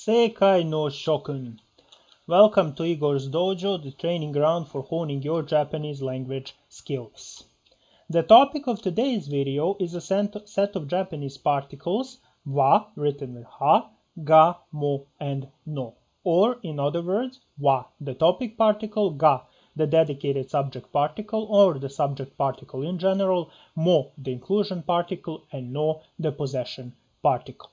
Seikai no Shokun. Welcome to Igor's Dojo, the training ground for honing your Japanese language skills. The topic of today's video is a set of Japanese particles wa, written with ha, ga, mo, and no. Or, in other words, wa, the topic particle, ga, the dedicated subject particle or the subject particle in general, mo, the inclusion particle, and no, the possession particle.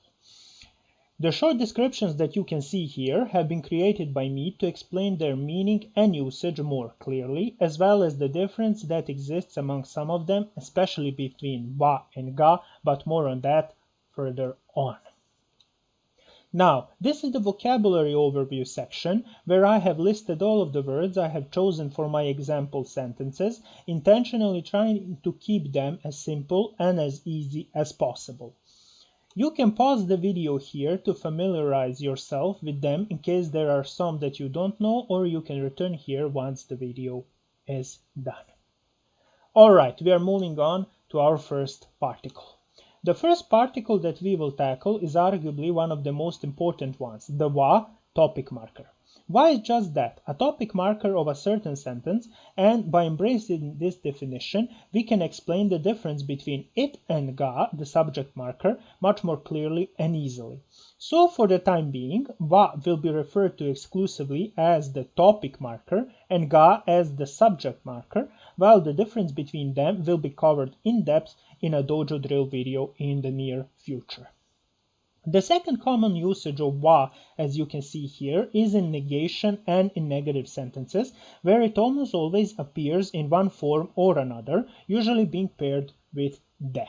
The short descriptions that you can see here have been created by me to explain their meaning and usage more clearly, as well as the difference that exists among some of them, especially between wa and ga, but more on that further on. Now, this is the vocabulary overview section, where I have listed all of the words I have chosen for my example sentences, intentionally trying to keep them as simple and as easy as possible. You can pause the video here to familiarize yourself with them in case there are some that you don't know, or you can return here once the video is done. Alright, we are moving on to our first particle. The first particle that we will tackle is arguably one of the most important ones, the wa, topic marker. Wa is just that, a topic marker of a certain sentence, and by embracing this definition, we can explain the difference between it and ga, the subject marker, much more clearly and easily. So for the time being, wa will be referred to exclusively as the topic marker and ga as the subject marker, while the difference between them will be covered in depth in a dojo drill video in the near future. The second common usage of wa, as you can see here, is in negation and in negative sentences, where it almost always appears in one form or another, usually being paired with de.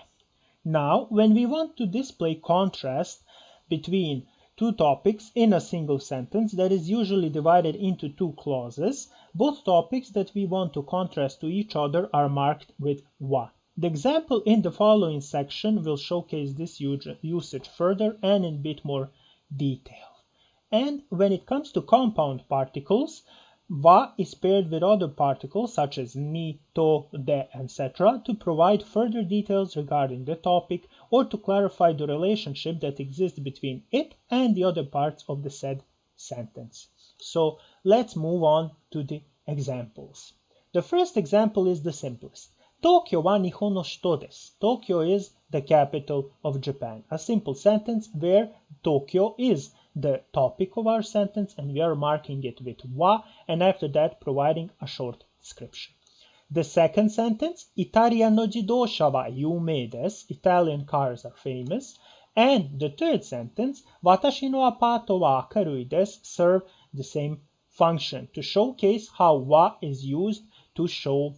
Now, when we want to display contrast between two topics in a single sentence that is usually divided into two clauses, both topics that we want to contrast to each other are marked with wa. The example in the following section will showcase this usage further and in a bit more detail. And when it comes to compound particles, wa is paired with other particles such as ni, to, de, etc. to provide further details regarding the topic or to clarify the relationship that exists between it and the other parts of the said sentence. So let's move on to the examples. The first example is the simplest. Tokyo wa Nihon no shito desu. Tokyo is the capital of Japan. A simple sentence where Tokyo is the topic of our sentence and we are marking it with wa and after that providing a short description. The second sentence, Italia no jidosha wa yumei desu. Italian cars are famous. And the third sentence, Watashi no apato wa akarui desu, serve the same function to showcase how wa is used to show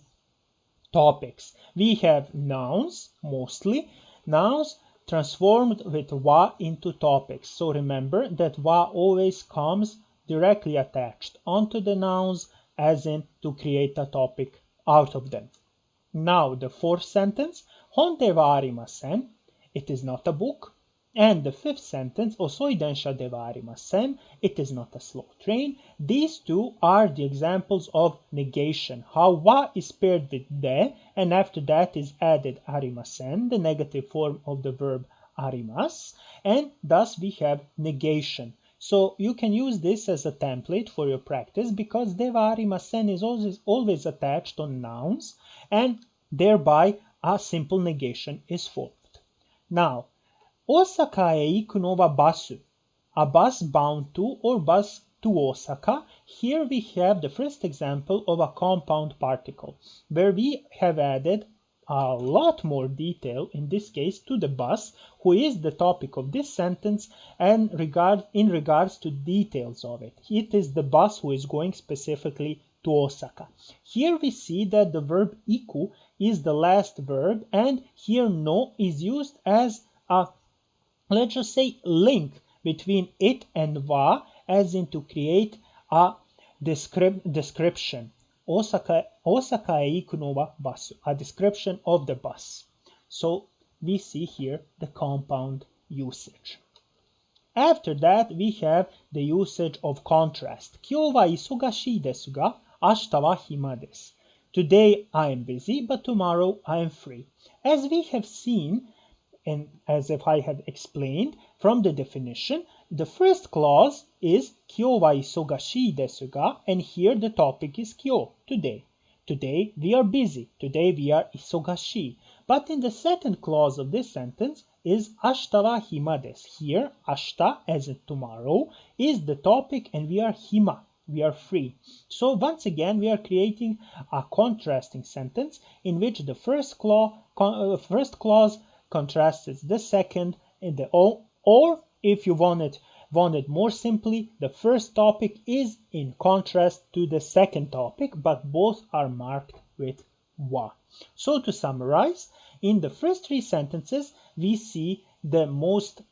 topics. We have nouns, mostly, nouns transformed with wa into topics. So remember that wa always comes directly attached onto the nouns, as in to create a topic out of them. Now the fourth sentence, Honte wa arimasen, it is not a book. And the fifth sentence, Osoi densha de wa arimasen, it is not a slow train. These two are the examples of negation, how wa is paired with de, and after that is added arimasen, the negative form of the verb arimas, and thus we have negation. So you can use this as a template for your practice because de wa arimasen is always attached on nouns, and thereby a simple negation is formed. Now, Osaka e iku no wa basu, a bus bound to or bus to Osaka. Here we have the first example of a compound particle, where we have added a lot more detail, in this case to the bus, who is the topic of this sentence, and in regards to details of it. It is the bus who is going specifically to Osaka. Here we see that the verb iku is the last verb, and here no is used as a, let's just say, link between it and wa, as in to create a description. Osaka e iku no wa basu, a description of the bus. So we see here the compound usage. After that we have the usage of contrast. Kyou wa isogashii desu ga, ashita wa hima desu. Today I am busy, but tomorrow I am free. As we have seen, and as if I have explained from the definition, the first clause is Kyō wa isogashii desu ga, and here the topic is kyō, today. Today we are busy, today we are isogashii. But in the second clause of this sentence is ashita wa hima desu. Here, ashita, as in tomorrow, is the topic and we are hima, we are free. So once again we are creating a contrasting sentence in which the first clause contrasts the second, and or if you want it more simply, the first topic is in contrast to the second topic, but both are marked with wa. So to summarize, in the first three sentences we see the most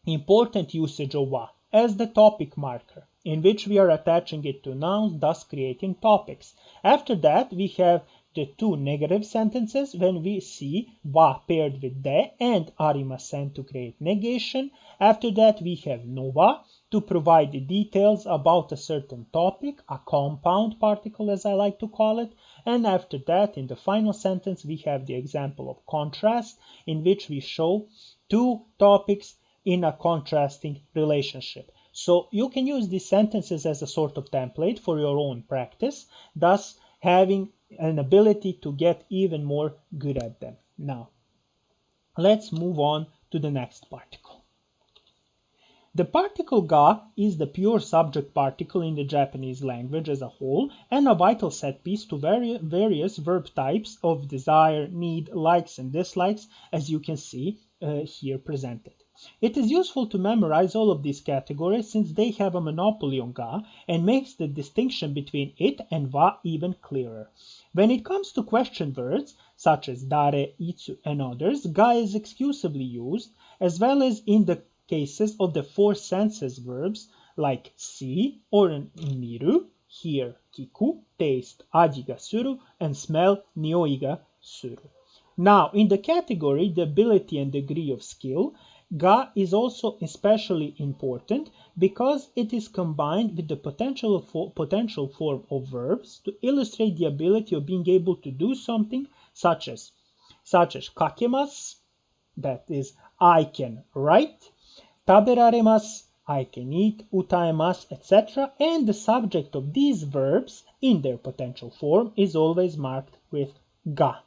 important usage of wa as the topic marker, in which we are attaching it to nouns, thus creating topics. After that, we have the two negative sentences when we see wa paired with de and arimasen to create negation. After that, we have no wa to provide the details about a certain topic, a compound particle as I like to call it. And after that, in the final sentence, we have the example of contrast, in which we show two topics in a contrasting relationship. So you can use these sentences as a sort of template for your own practice, thus having an ability to get even more good at them. Now, let's move on to the next particle. The particle ga is the pure subject particle in the Japanese language as a whole and a vital set piece to various verb types of desire, need, likes and dislikes, as you can see here presented. It is useful to memorize all of these categories since they have a monopoly on ga and makes the distinction between it and wa even clearer. When it comes to question words, such as dare, itsu, and others, ga is exclusively used, as well as in the cases of the four senses verbs like see or miru, hear, kiku, taste, aji ga suru, and smell, nioi ga suru. Now, in the category the ability and degree of skill, ga is also especially important because it is combined with the potential form of verbs to illustrate the ability of being able to do something, such as kakemasu, that is I can write, taberaremasu, I can eat, utaemasu, etc. And the subject of these verbs in their potential form is always marked with ga.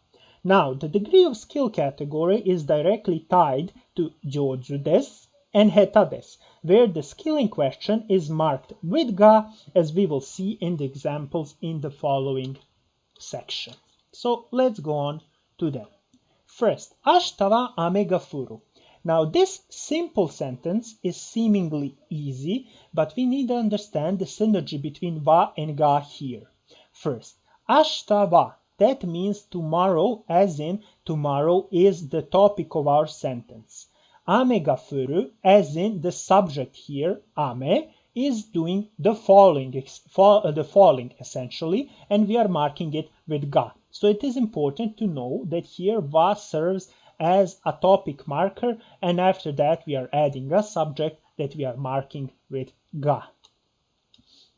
Now, the degree of skill category is directly tied to joju desu and heta desu, where the skill in question is marked with ga, as we will see in the examples in the following section. So, let's go on to them. First, ashita wa ame ga furu. Now, this simple sentence is seemingly easy, but we need to understand the synergy between wa and ga here. First, ashita wa. That means tomorrow, as in tomorrow is the topic of our sentence. Ame ga furu, as in the subject here, ame, is doing the falling essentially, and we are marking it with ga. So it is important to know that here wa serves as a topic marker, and after that we are adding a subject that we are marking with ga.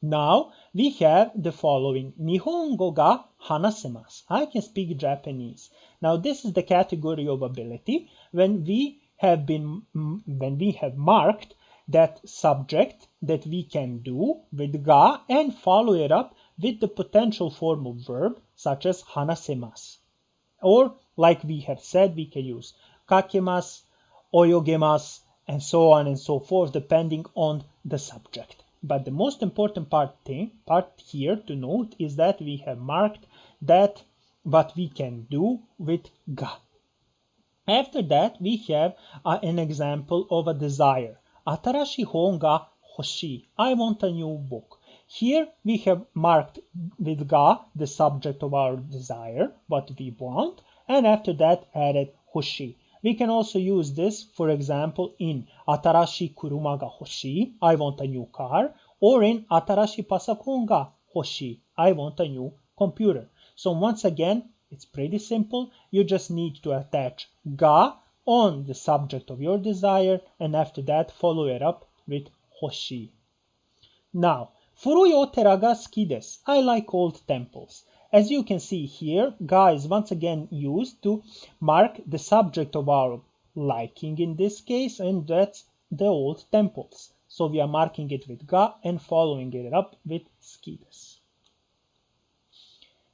Now we have the following. Nihongo ga hanasemasu. I can speak Japanese. Now this is the category of ability when we have marked that subject that we can do with ga and follow it up with the potential form of verb such as hanasemasu. Or like we have said, we can use kakemasu, oyogemasu, and so on and so forth depending on the subject. But the most important part here to note is that we have marked that what we can do with ga. After that, we have an example of a desire. Atarashi hon ga hoshii. I want a new book. Here we have marked with ga the subject of our desire, what we want, and after that added hoshii. We can also use this, for example, in atarashi kuruma ga hoshii, I want a new car, or in atarashi pasakon ga hoshii, I want a new computer. So once again, it's pretty simple. You just need to attach ga on the subject of your desire, and after that follow it up with hoshii. Now, furui otera ga suki desu. I like old temples. As you can see here, ga is once again used to mark the subject of our liking in this case, and that's the old temples. So we are marking it with ga and following it up with ski desu.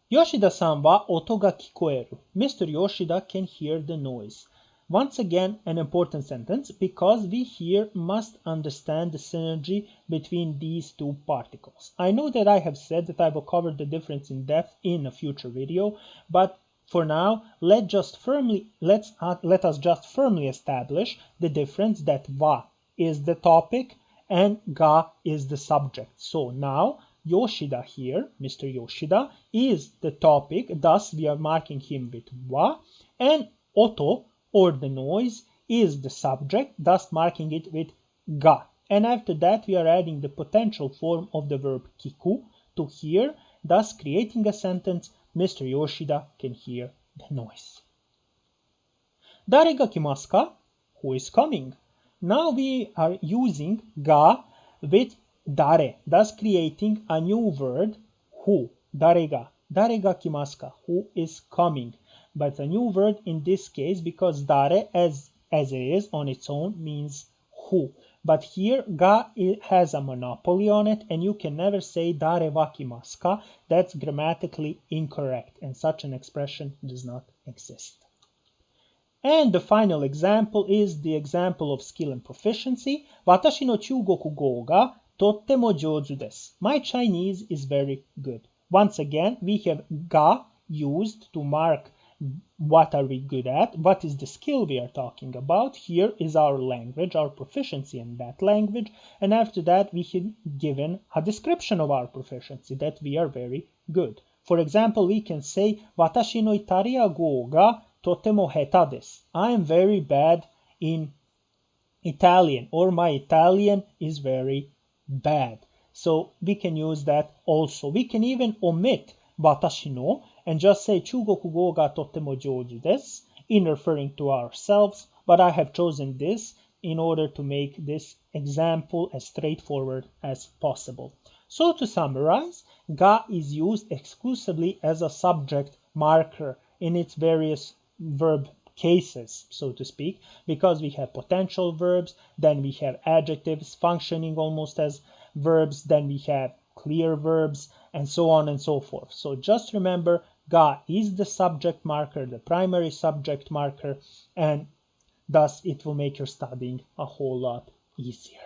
Yoshida-san wa oto ga kikoeru. Mr. Yoshida can hear the noise. Once again, an important sentence, because we here must understand the synergy between these two particles. I know that I have said that I will cover the difference in depth in a future video, but for now, let us just firmly establish the difference that wa is the topic and ga is the subject. So now, Yoshida here, Mr. Yoshida, is the topic, thus we are marking him with wa, and oto, or the noise, is the subject, thus marking it with ga. And after that, we are adding the potential form of the verb kiku to hear, thus creating a sentence, Mr. Yoshida can hear the noise. Dare ga kimasu ka? Who is coming? Now we are using ga with dare, thus creating a new word, who, dare ga kimasu ka, who is coming. But a new word in this case, because dare as it is on its own means who. But here ga has a monopoly on it, and you can never say dare wa kimasu ka. That's grammatically incorrect, and such an expression does not exist. And the final example is the example of skill and proficiency. Watashi no chugoku go ga tottemo jouzu desu. My Chinese is very good. Once again, we have ga used to mark what are we good at, what is the skill we are talking about. Here is our language, our proficiency in that language, and after that we have given a description of our proficiency, that we are very good. For example, we can say, Watashi no Italia go ga totemo heta desu. I am very bad in Italian, or my Italian is very bad. So we can use that also. We can even omit watashi no and just say chugoku go ga totemo jouzu desu in referring to ourselves, but I have chosen this in order to make this example as straightforward as possible. So to summarize, ga is used exclusively as a subject marker in its various verb cases, so to speak, because we have potential verbs, then we have adjectives functioning almost as verbs, then we have clear verbs, and so on and so forth. So just remember, ga is the subject marker, the primary subject marker, and thus it will make your studying a whole lot easier.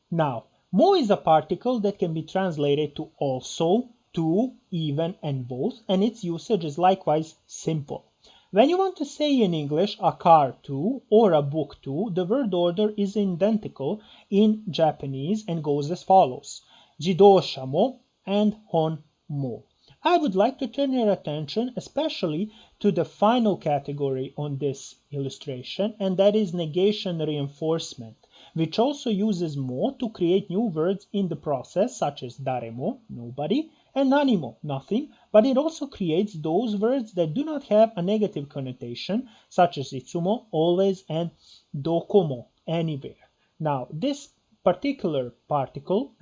Now, mo is a particle that can be translated to also, to, even, and both, and its usage is likewise simple. When you want to say in English a car to or a book to, the word order is identical in Japanese and goes as follows: jidosha mo and hon mo. I would like to turn your attention especially to the final category on this illustration, and that is negation reinforcement, which also uses mo to create new words in the process, such as daremo, nobody, and nanimo, nothing, but it also creates those words that do not have a negative connotation, such as itsumo, always, and dokomo, anywhere. Now, this particular particle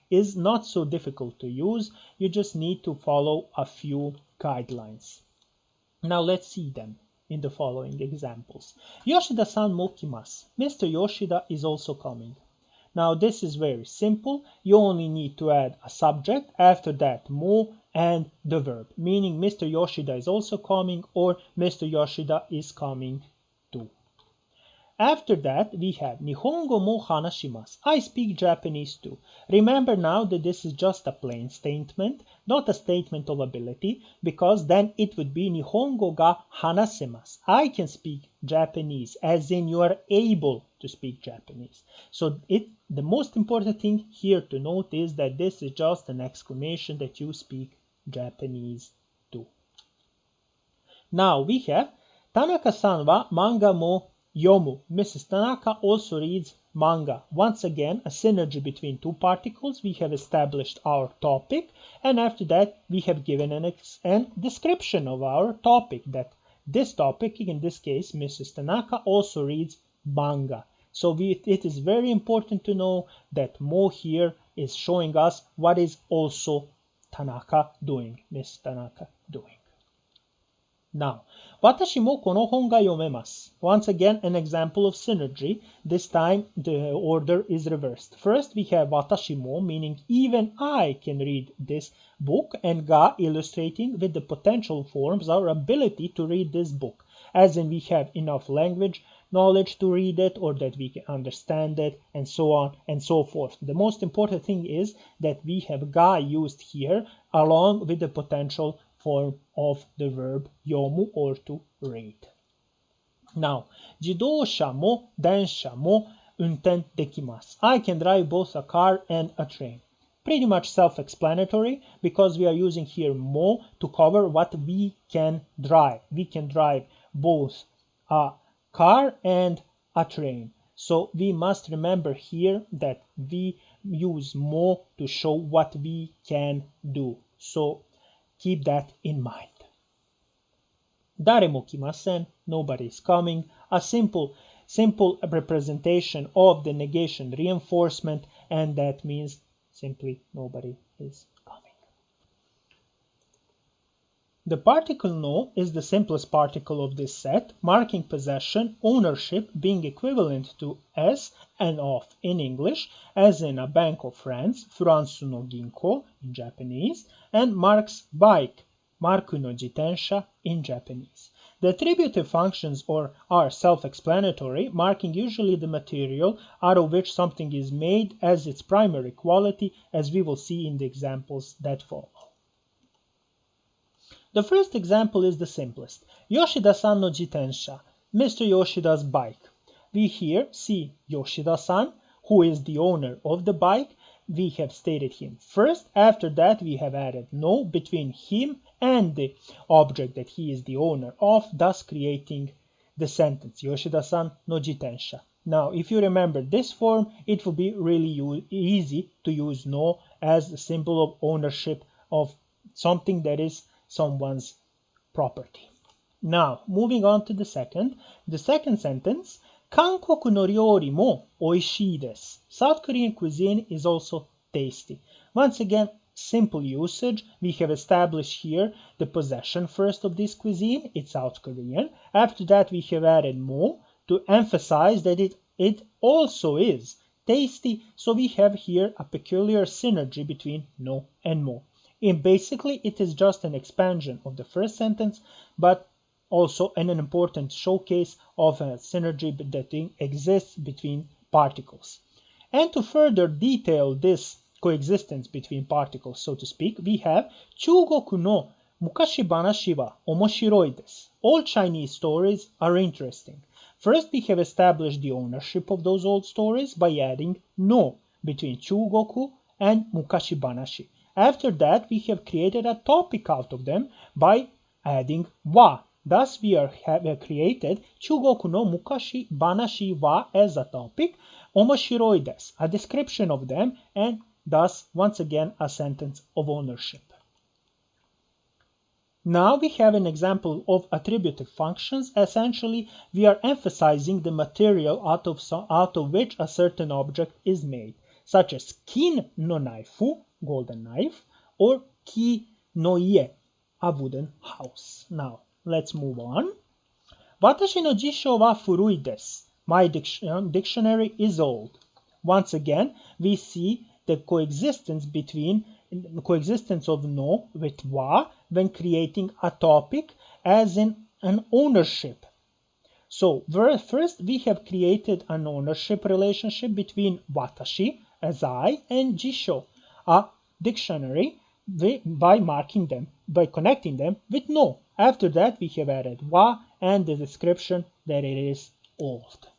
is not so difficult to use. You just need to follow a few guidelines. Now, let's see them in the following examples. Yoshida-san mo kimasu. Mr. Yoshida is also coming. Now this is very simple. You only need to add a subject, after that mo and the verb, meaning Mr. Yoshida is also coming or Mr. Yoshida is coming too. After that we have Nihongo mo hanashimasu. I speak Japanese too. Remember now that this is just a plain statement, not a statement of ability, because then it would be Nihongo ga hanasemasu. I can speak Japanese, as in you are able to speak Japanese. So the most important thing here to note is that this is just an exclamation that you speak Japanese too. Now we have Tanaka-san wa manga mo yomu. Mrs. Tanaka also reads manga. Once again, a synergy between two particles. We have established our topic, and after that we have given an description of our topic, that this topic, in this case Mrs. Tanaka, also reads manga. So it is very important to know that mo here is showing us what is also Tanaka doing, Miss Tanaka doing. Now, watashi mo kono hon ga yomemasu. Once again, an example of synergy. This time, the order is reversed. First, we have watashi mo, meaning even I can read this book, and ga illustrating with the potential forms our ability to read this book, as in we have enough language knowledge to read it, or that we can understand it, and so on and so forth. The most important thing is that we have ga used here along with the potential form of the verb yomu, or to read. Now, jidosha mo densha mo unten dekimasu. I can drive both a car and a train. Pretty much self-explanatory, because we are using here mo to cover what we can drive. We can drive both a car and a train. So we must remember here that we use mo to show what we can do. So keep that in mind. Daremo kimasen, nobody is coming. A simple representation of the negation reinforcement, and that means simply nobody is coming. The particle no is the simplest particle of this set, marking possession, ownership, being equivalent to s and of in English, as in a Bank of France, Furansu no ginko in Japanese, and marks bike, marku no jitensha in Japanese. The attributive functions are self-explanatory, marking usually the material out of which something is made as its primary quality, as we will see in the examples that follow. The first example is the simplest. Yoshida-san no jitensha, Mr. Yoshida's bike. We here see Yoshida-san, who is the owner of the bike. We have stated him first. After that, we have added no between him and the object that he is the owner of, thus creating the sentence Yoshida-san no jitensha. Now, if you remember this form, it will be really easy to use no as the symbol of ownership of something that is someone's property. Now, moving on to the second sentence, Kankoku no ryori mo oishii desu. South Korean cuisine is also tasty. Once again, simple usage. We have established here the possession first of this cuisine. It's South Korean. After that, we have added mo to emphasize that it also is tasty. So we have here a peculiar synergy between no and mo. Basically, it is just an expansion of the first sentence, but also an important showcase of a synergy that exists between particles. And to further detail this coexistence between particles, so to speak, we have Chugoku no mukashi banashi wa omoshiroi desu. All Chinese stories are interesting. First, we have established the ownership of those old stories by adding no between Chugoku and mukashi banashi. After that, we have created a topic out of them by adding wa. Thus, we have created Chugoku no mukashi banashi wa as a topic, omoshiroi desu, a description of them, and thus, once again, a sentence of ownership. Now we have an example of attributive functions. Essentially, we are emphasizing the material out of which a certain object is made, such as kin no naifu, golden knife, or ki no ie, a wooden house. Now, let's move on. Watashi no jisho wa furui desu. My dictionary is old. Once again, we see the coexistence of no with wa when creating a topic, as in an ownership. So first we have created an ownership relationship between watashi, as I, and jisho, a dictionary, by connecting them with no. After that, we have added wa and the description that it is old.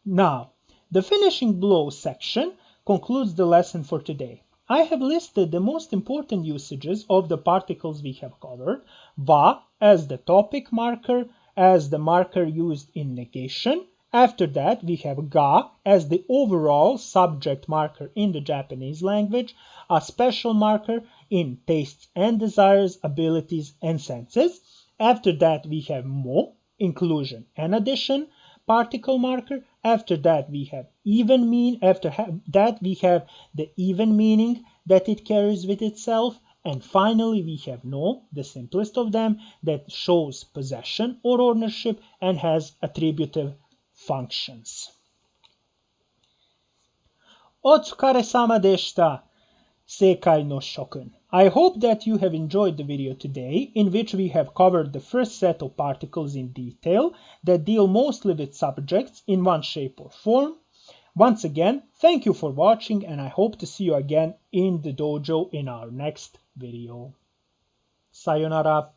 Now, the finishing blow section concludes the lesson for today. I have listed the most important usages of the particles we have covered. Wa as the topic marker, as the marker used in negation. After that, we have ga as the overall subject marker in the Japanese language, a special marker in tastes and desires, abilities, and senses. After that, we have mo, inclusion and addition, particle marker. After that, we have that we have the even meaning that it carries with itself. And finally, we have no, the simplest of them, that shows possession or ownership and has attributive functions. お疲れ様でした。正解の諸君. I hope that you have enjoyed the video today, in which we have covered the first set of particles in detail that deal mostly with subjects in one shape or form. Once again, thank you for watching, and I hope to see you again in the dojo in our next video. Sayonara.